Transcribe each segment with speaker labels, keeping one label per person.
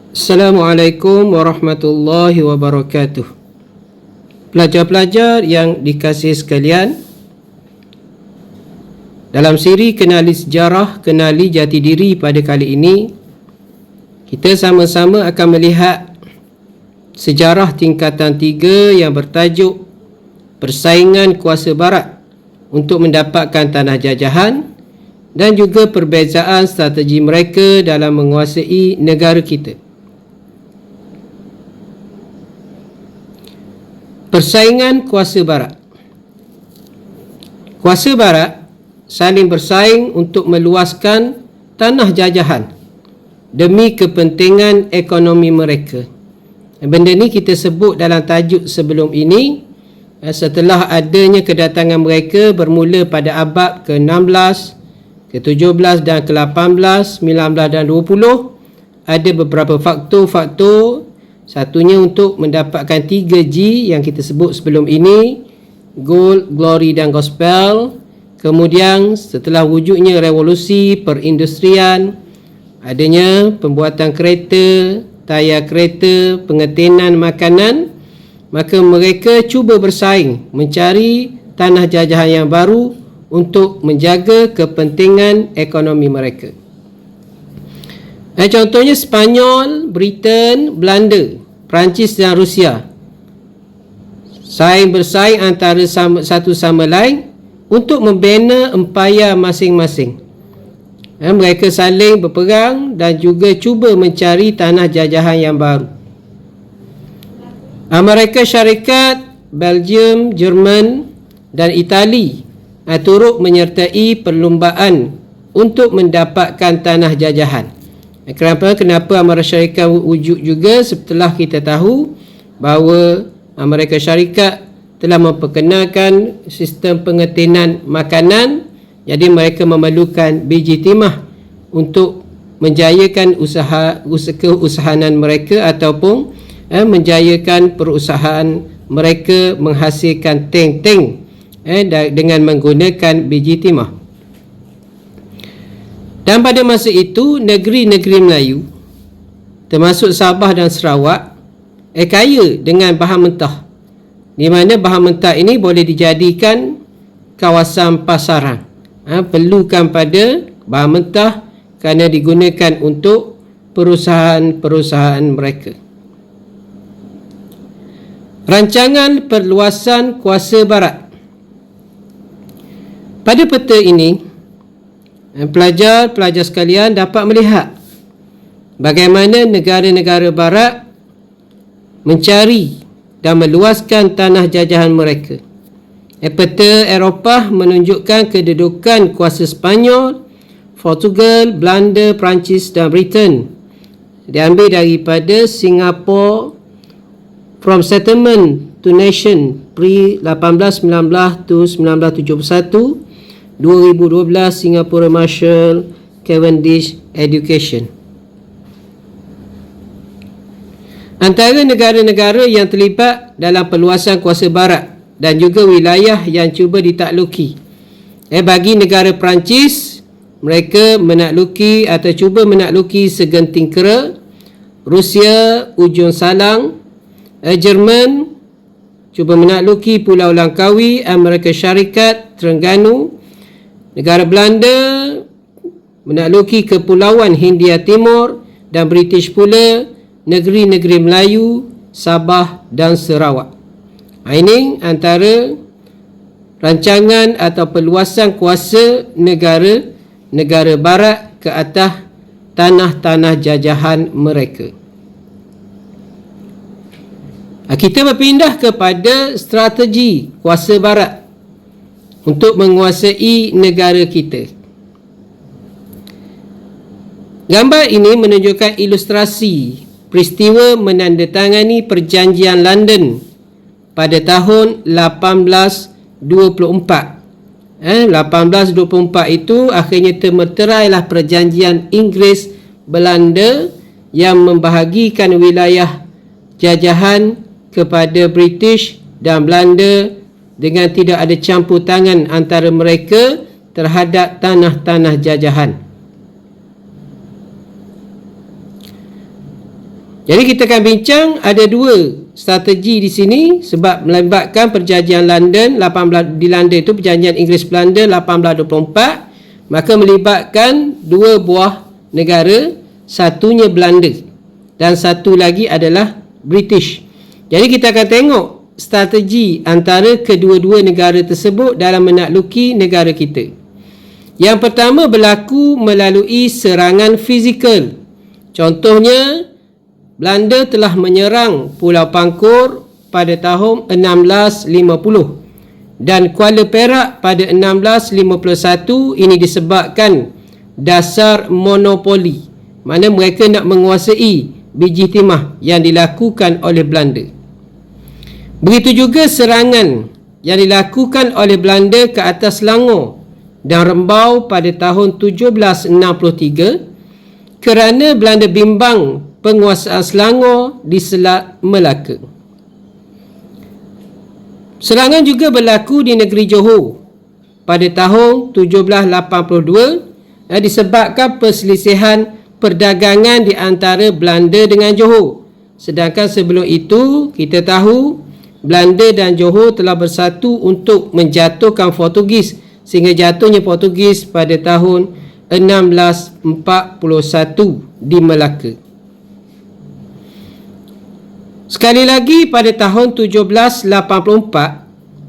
Speaker 1: Assalamualaikum warahmatullahi wabarakatuh. Pelajar-pelajar yang dikasihi sekalian, dalam siri Kenali Sejarah, Kenali Jati Diri pada kali ini, kita sama-sama akan melihat sejarah tingkatan 3 yang bertajuk Persaingan Kuasa Barat untuk mendapatkan tanah jajahan dan juga perbezaan strategi mereka dalam menguasai negara kita. Persaingan kuasa barat. Kuasa barat saling bersaing untuk meluaskan tanah jajahan demi kepentingan ekonomi mereka. Benda ni kita sebut dalam tajuk sebelum ini, setelah adanya kedatangan mereka bermula pada abad ke-16, ke-17 dan ke-18, 19 dan 20, ada beberapa faktor-faktor. Satunya untuk mendapatkan 3G yang kita sebut sebelum ini, Gold, Glory dan Gospel. Kemudian setelah wujudnya revolusi perindustrian, adanya pembuatan kereta, tayar kereta, pengetenan makanan, maka mereka cuba bersaing mencari tanah jajahan yang baru untuk menjaga kepentingan ekonomi mereka. Contohnya Spanyol, Britain, Belanda, Perancis dan Rusia bersaing antara satu sama lain untuk membina empayar masing-masing. Mereka saling berperang dan juga cuba mencari tanah jajahan yang baru. Amerika Syarikat, Belgium, Jerman dan Itali turut menyertai perlumbaan untuk mendapatkan tanah jajahan. Kenapa Amerika Syarikat wujud juga? Setelah kita tahu bahawa Amerika Syarikat telah memperkenalkan sistem pengetenan makanan, jadi mereka memerlukan biji timah untuk menjayakan usahanan mereka ataupun menjayakan perusahaan mereka menghasilkan tank-tank dengan menggunakan biji timah. Dan pada masa itu, negeri-negeri Melayu, termasuk Sabah dan Sarawak, kaya dengan bahan mentah, di mana bahan mentah ini boleh dijadikan kawasan pasaran. Perlukan pada bahan mentah kerana digunakan untuk perusahaan-perusahaan mereka. Rancangan perluasan kuasa barat. Pada peta ini, pelajar-pelajar sekalian dapat melihat bagaimana negara-negara barat mencari dan meluaskan tanah jajahan mereka. Peta Eropah menunjukkan kedudukan kuasa Spanyol, Portugal, Belanda, Perancis dan Britain. Diambil daripada Singapore From Settlement to Nation pre-1819 to 1971, 2012 Singapore Marshall Cavendish Education. Antara negara-negara yang terlibat dalam perluasan kuasa barat dan juga wilayah yang cuba ditakluki, bagi negara Perancis, mereka menakluki atau cuba menakluki segenting kera. Rusia, ujung Salang. Jerman cuba menakluki Pulau Langkawi. Amerika Syarikat, Terengganu. Negara Belanda menakluki Kepulauan Hindia Timur, dan British pula negeri-negeri Melayu, Sabah dan Sarawak. Ini antara rancangan atau perluasan kuasa negara barat ke atas tanah-tanah jajahan mereka. Kita berpindah kepada strategi kuasa barat untuk menguasai negara kita. Gambar ini menunjukkan ilustrasi peristiwa menandatangani Perjanjian London pada tahun 1824. 1824 itu akhirnya termeterailah Perjanjian Inggeris Belanda yang membahagikan wilayah jajahan kepada British dan Belanda dengan tidak ada campur tangan antara mereka terhadap tanah-tanah jajahan. Jadi kita akan bincang ada dua strategi di sini sebab melibatkan perjanjian London 18 di London itu perjanjian Inggeris Belanda 1824, maka melibatkan dua buah negara, satunya Belanda dan satu lagi adalah British. Jadi kita akan tengok strategi antara kedua-dua negara tersebut dalam menakluki negara kita. Yang pertama berlaku melalui serangan fizikal. Contohnya, Belanda telah menyerang Pulau Pangkor pada tahun 1650 dan Kuala Perak pada 1651. Ini disebabkan dasar monopoli, mana mereka nak menguasai biji timah yang dilakukan oleh Belanda. Begitu juga serangan yang dilakukan oleh Belanda ke atas Selangor dan Rembau pada tahun 1763 kerana Belanda bimbang penguasaan Selangor di Selat Melaka. Serangan juga berlaku di negeri Johor pada tahun 1782 disebabkan perselisihan perdagangan di antara Belanda dengan Johor. Sedangkan sebelum itu kita tahu Belanda dan Johor telah bersatu untuk menjatuhkan Portugis sehingga jatuhnya Portugis pada tahun 1641 di Melaka. Sekali lagi pada tahun 1784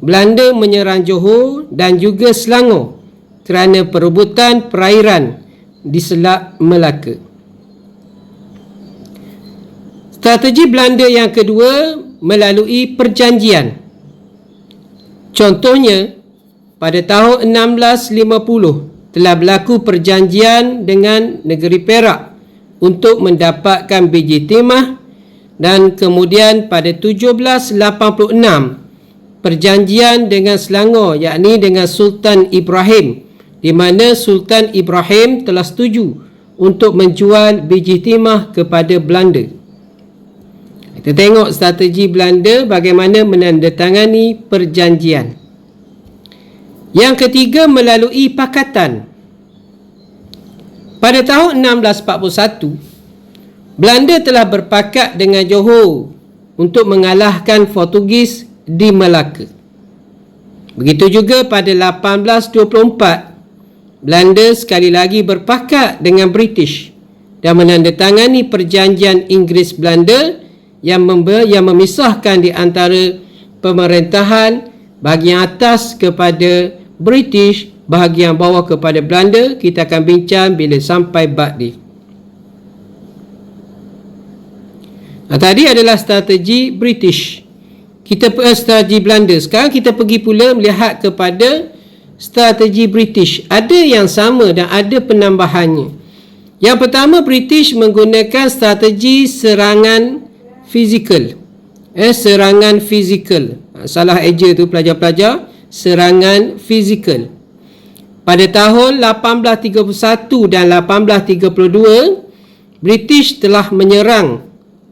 Speaker 1: Belanda menyerang Johor dan juga Selangor kerana perebutan perairan di Selat Melaka. Strategi Belanda yang kedua melalui perjanjian. Contohnya, pada tahun 1650 telah berlaku perjanjian dengan negeri Perak untuk mendapatkan biji timah, dan kemudian pada 1786 perjanjian dengan Selangor, yakni dengan Sultan Ibrahim, di mana Sultan Ibrahim telah setuju untuk menjual biji timah kepada Belanda. Kita tengok strategi Belanda bagaimana menandatangani perjanjian. Yang ketiga melalui pakatan. Pada tahun 1641 Belanda telah berpakat dengan Johor untuk mengalahkan Portugis di Melaka. Begitu juga pada 1824, Belanda sekali lagi berpakat dengan British dan menandatangani perjanjian Inggeris-Belanda yang memisahkan di antara pemerintahan bahagian atas kepada British, bahagian bawah kepada Belanda. Kita akan bincang bila sampai bab ni. Tadi adalah strategi British. Kita strategi Belanda. Sekarang kita pergi pula melihat kepada strategi British. Ada yang sama dan ada penambahannya. Yang pertama, British menggunakan strategi serangan fizikal. Serangan fizikal. Salah eja tu pelajar-pelajar. Serangan fizikal. Pada tahun 1831 dan 1832, British telah menyerang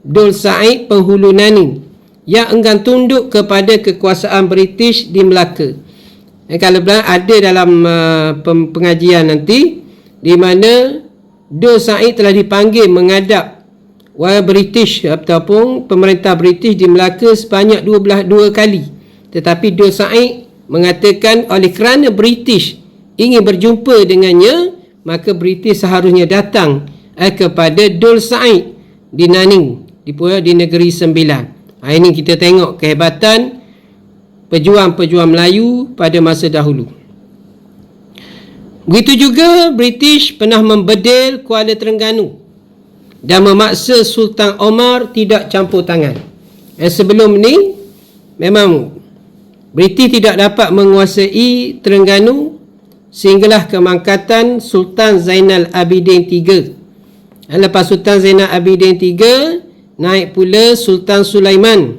Speaker 1: Dul Said Penghulu Nani yang enggan tunduk kepada kekuasaan British di Melaka. Kalau ada dalam pengajian nanti di mana Dul Said telah dipanggil menghadap British ataupun pemerintah British di Melaka sebanyak 2 kali. Tetapi Dul Said mengatakan oleh kerana British ingin berjumpa dengannya, maka British seharusnya datang kepada Dul Said di Naning, di Negeri Sembilan. Ini kita tengok kehebatan pejuang-pejuang Melayu pada masa dahulu. Begitu juga British pernah membedil Kuala Terengganu dan memaksa Sultan Omar tidak campur tangan. Sebelum ni memang British tidak dapat menguasai Terengganu sehinggalah kemangkatan Sultan Zainal Abidin III. Lepas Sultan Zainal Abidin III, naik pula Sultan Sulaiman.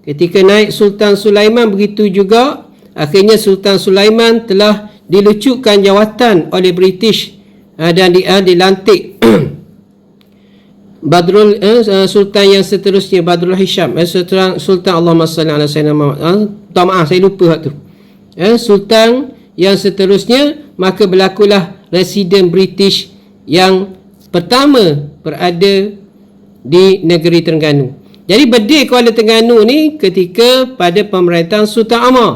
Speaker 1: Ketika naik Sultan Sulaiman, begitu juga akhirnya Sultan Sulaiman telah dilucutkan jawatan oleh British dan dilantik Badrul Sultan yang seterusnya, Badrul Hisham, Sultan Allahumma salli ala sayyidina Muhammad. Maaf, saya lupa tu. Sultan yang seterusnya, maka berlakulah residen British yang pertama berada di negeri Terengganu. Jadi Bedil Kuala Terengganu ni ketika pada pemerintahan Sultan Amar.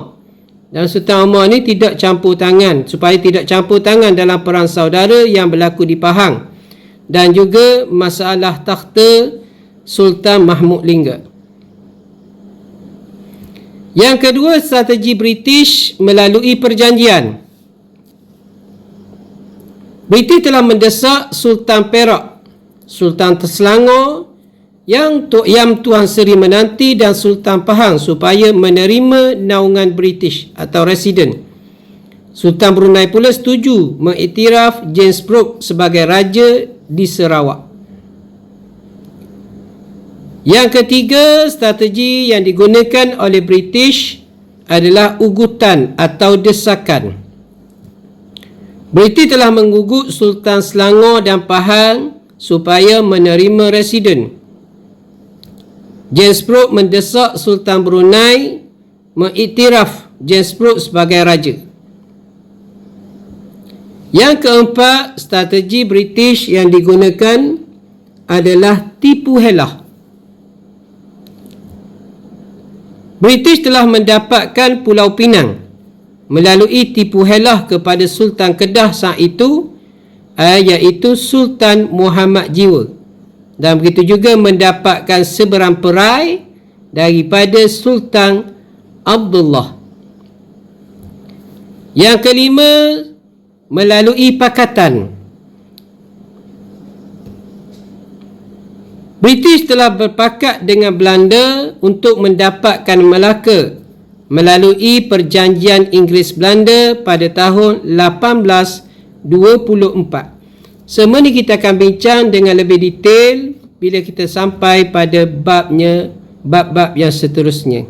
Speaker 1: Dan Sultan Amar ni tidak campur tangan, supaya tidak campur tangan dalam perang saudara yang berlaku di Pahang. Dan juga masalah takhta Sultan Mahmud Lingga. Yang kedua, strategi British melalui perjanjian. British telah mendesak Sultan Perak, Sultan Selangor, yang Tuan Seri menanti dan Sultan Pahang supaya menerima naungan British atau resident. Sultan Brunei pula setuju mengiktiraf James Brooke sebagai raja di Sarawak. Yang ketiga, strategi yang digunakan oleh British adalah ugutan atau desakan. British telah mengugut Sultan Selangor dan Pahang supaya menerima residen. James Brooke mendesak Sultan Brunei mengiktiraf James Brooke sebagai raja. Yang keempat, strategi British yang digunakan adalah tipu helah. British telah mendapatkan Pulau Pinang melalui tipu helah kepada Sultan Kedah saat itu, iaitu Sultan Muhammad Jiwa, dan begitu juga mendapatkan seberang perai daripada Sultan Abdullah. Yang kelima, melalui pakatan. British telah berpakat dengan Belanda untuk mendapatkan Melaka melalui perjanjian Inggeris-Belanda pada tahun 1824. Semua ni kita akan bincang dengan lebih detail bila kita sampai pada bab-bab yang seterusnya.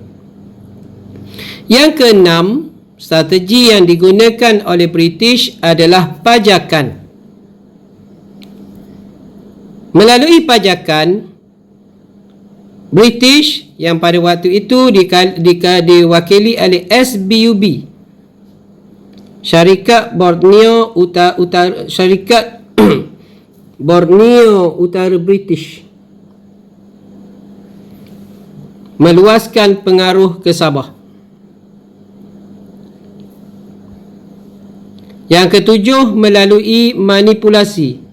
Speaker 1: Yang keenam, strategi yang digunakan oleh British adalah pajakan. Melalui pajakan, British yang pada waktu itu diwakili oleh SBUB, Syarikat Borneo Utara, Syarikat Borneo Utara British, meluaskan pengaruh ke Sabah. Yang ketujuh, melalui manipulasi.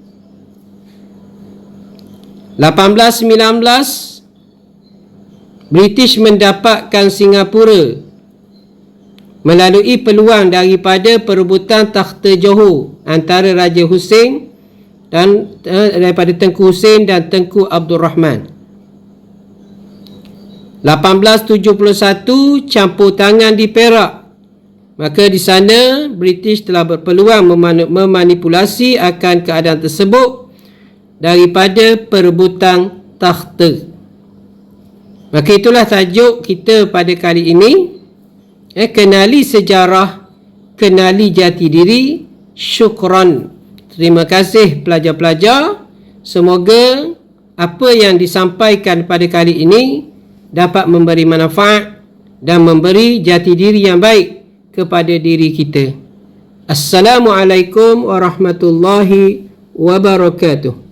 Speaker 1: 1819, British mendapatkan Singapura melalui peluang daripada perebutan takhta Johor antara Raja Hussein dan daripada Tengku Hussein dan Tengku Abdul Rahman. 1871, campur tangan di Perak. Maka di sana British telah berpeluang memanipulasi akan keadaan tersebut daripada perebutan takhta. Maka itulah tajuk kita pada kali ini. Kenali sejarah, kenali jati diri. Syukran. Terima kasih pelajar-pelajar. Semoga apa yang disampaikan pada kali ini dapat memberi manfaat dan memberi jati diri yang baik kepada diri kita. Assalamualaikum warahmatullahi wabarakatuh.